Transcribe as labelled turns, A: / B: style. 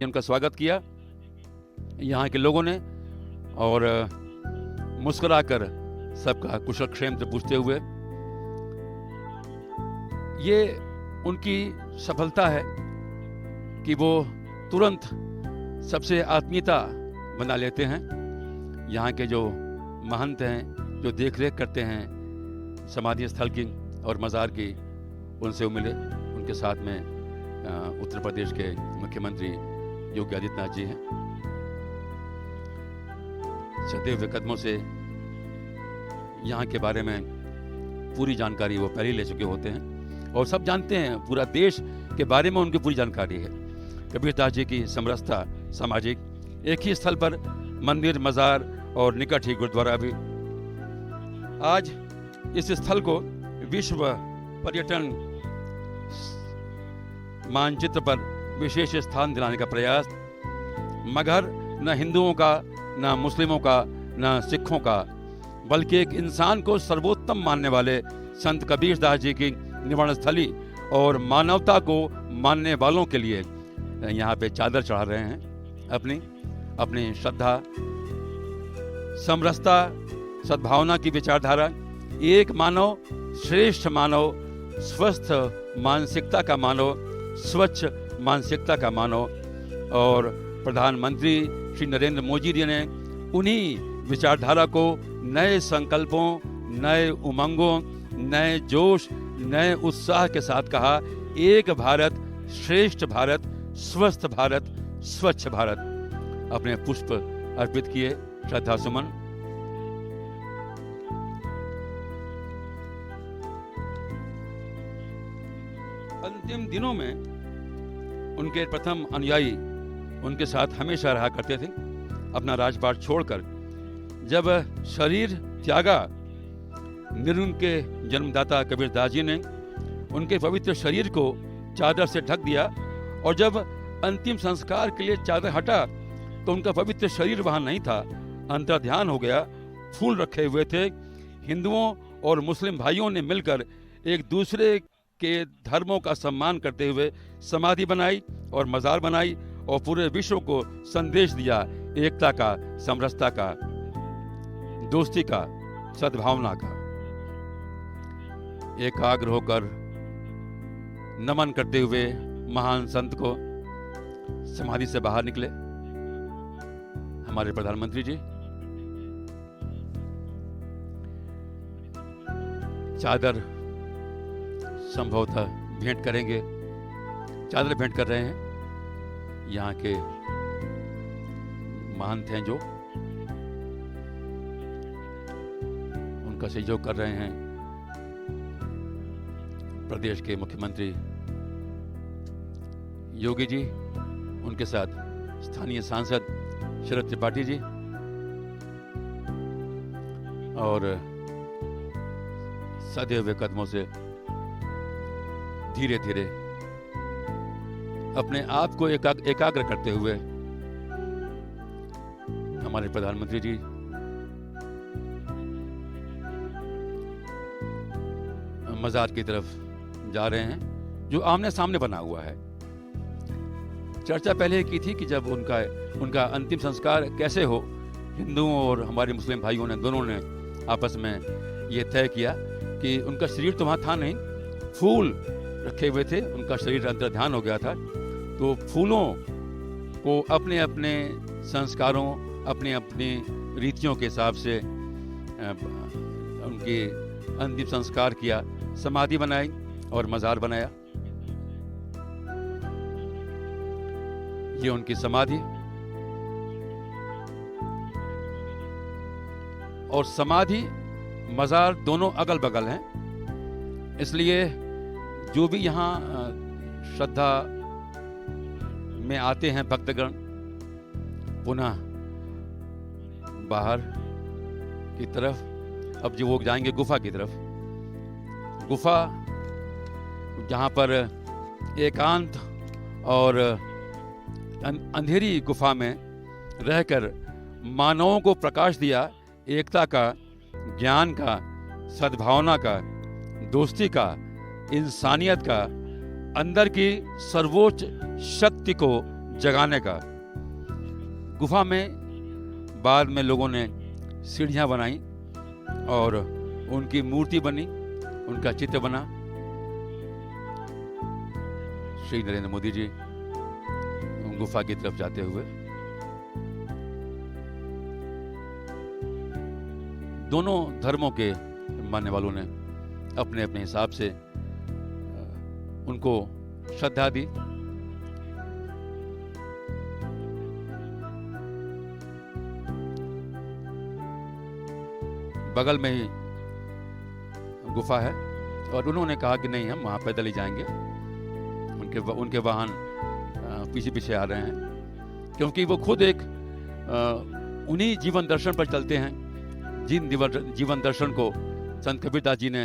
A: उनका स्वागत किया यहाँ के लोगों ने और मुस्कुराकर सबका कुशल क्षेम से पूछते हुए। ये उनकी सफलता है कि वो तुरंत सबसे आत्मीयता बना लेते हैं। यहाँ के जो महंत हैं, जो देखरेख करते हैं समाधि स्थल की और मज़ार की, उनसे वो मिले। उनके साथ में उत्तर प्रदेश के मुख्यमंत्री योगी आदित्यनाथ जी हैं। सटे हुए कदमों से यहाँ के बारे में पूरी जानकारी वो पहले ही ले चुके होते हैं और सब जानते हैं, पूरा देश के बारे में उनकी पूरी जानकारी है। कबीरदास जी की समरसता सामाजिक, एक ही स्थल पर मंदिर, मज़ार और निकट ही गुरुद्वारा भी। आज इस स्थल को विश्व पर्यटन मानचित्र पर विशेष स्थान दिलाने का प्रयास, मगर न हिंदुओं का, न मुस्लिमों का, न सिखों का, बल्कि एक इंसान को सर्वोत्तम मानने वाले संत कबीरदास जी की निवाण स्थली और मानवता को मानने वालों के लिए यहाँ पे चादर चढ़ा रहे हैं। अपनी श्रद्धा, समरसता, सद्भावना की विचारधारा, एक मानव श्रेष्ठ मानव, स्वस्थ मानसिकता का मानव, स्वच्छ मानसिकता का मानव। और प्रधानमंत्री श्री नरेंद्र मोदी जी ने उन्हीं विचारधारा को नए संकल्पों, नए उमंगों, नए जोश, नए उत्साह के साथ कहा, एक भारत, श्रेष्ठ भारत, स्वस्थ भारत, स्वच्छ भारत। अपने पुष्प अर्पित किए, श्रद्धा सुमन। अंतिम दिनों में उनके प्रथम अनुयायी उनके साथ हमेशा रहा करते थे। अपना राजपाट छोड़कर जब शरीर त्यागा, निर्गुण के जन्मदाता कबीरदास जी ने उनके पवित्र शरीर को चादर से ढक दिया और जब अंतिम संस्कार के लिए चादर हटा तो उनका पवित्र शरीर वहां नहीं था, अंतर्ध्यान हो गया। फूल रखे हुए थे। हिंदुओं और मुस्लिम भाइयों ने मिलकर एक दूसरे के धर्मों का सम्मान करते हुए समाधि बनाई और मज़ार बनाई और पूरे विश्व को संदेश दिया, एकता का, समरसता का, दोस्ती का, सद्भावना का। एकाग्र होकर नमन करते हुए महान संत को समाधि से बाहर निकले हमारे प्रधानमंत्री जी। चादर संभवतः भेंट करेंगे, चादर भेंट कर रहे हैं। यहाँ के महंत हैं जो उनका सहयोग कर रहे हैं। प्रदेश के मुख्यमंत्री योगी जी, उनके साथ स्थानीय सांसद शरद त्रिपाठी जी और सधे हुए कदमों से धीरे धीरे अपने आप को एकाग्र करते हुए हमारे प्रधानमंत्री जी मज़ार की तरफ जा रहे हैं, जो आमने सामने बना हुआ है। चर्चा पहले की थी कि जब उनका अंतिम संस्कार कैसे हो, हिंदुओं और हमारे मुस्लिम भाइयों ने, दोनों ने आपस में ये तय किया कि उनका शरीर तो वहाँ था नहीं, फूल रखे हुए थे, उनका शरीर अंतर्ध्यान हो गया था। तो फूलों को अपने अपने संस्कारों, अपने अपने रीतियों के हिसाब से उनके अंतिम संस्कार किया, समाधि बनाई और मज़ार बनाया। ये उनकी समाधि और समाधि, मज़ार दोनों अगल बगल हैं। इसलिए जो भी यहाँ श्रद्धा में आते हैं भक्तगण, पुनः बाहर की तरफ, अब जो वो जाएंगे गुफा की तरफ। गुफा जहाँ पर एकांत और अंधेरी गुफा में रहकर मानवों को प्रकाश दिया, एकता का, ज्ञान का, सद्भावना का, दोस्ती का, इंसानियत का, अंदर की सर्वोच्च शक्ति को जगाने का। गुफा में बाद में लोगों ने सीढ़ियाँ बनाई और उनकी मूर्ति बनी, उनका चित्र बना। श्री नरेंद्र मोदी जी गुफा की तरफ जाते हुए, दोनों धर्मों के मानने वालों ने अपने अपने हिसाब से उनको श्रद्धा दी। बगल में ही गुफा है और उन्होंने कहा कि नहीं, हम वहां पैदल ही जाएंगे। उनके वाहन पीछे पीछे आ रहे हैं, क्योंकि वो खुद एक उन्हीं जीवन दर्शन पर चलते हैं जिन जीवन दर्शन को संत कबीरदास जी ने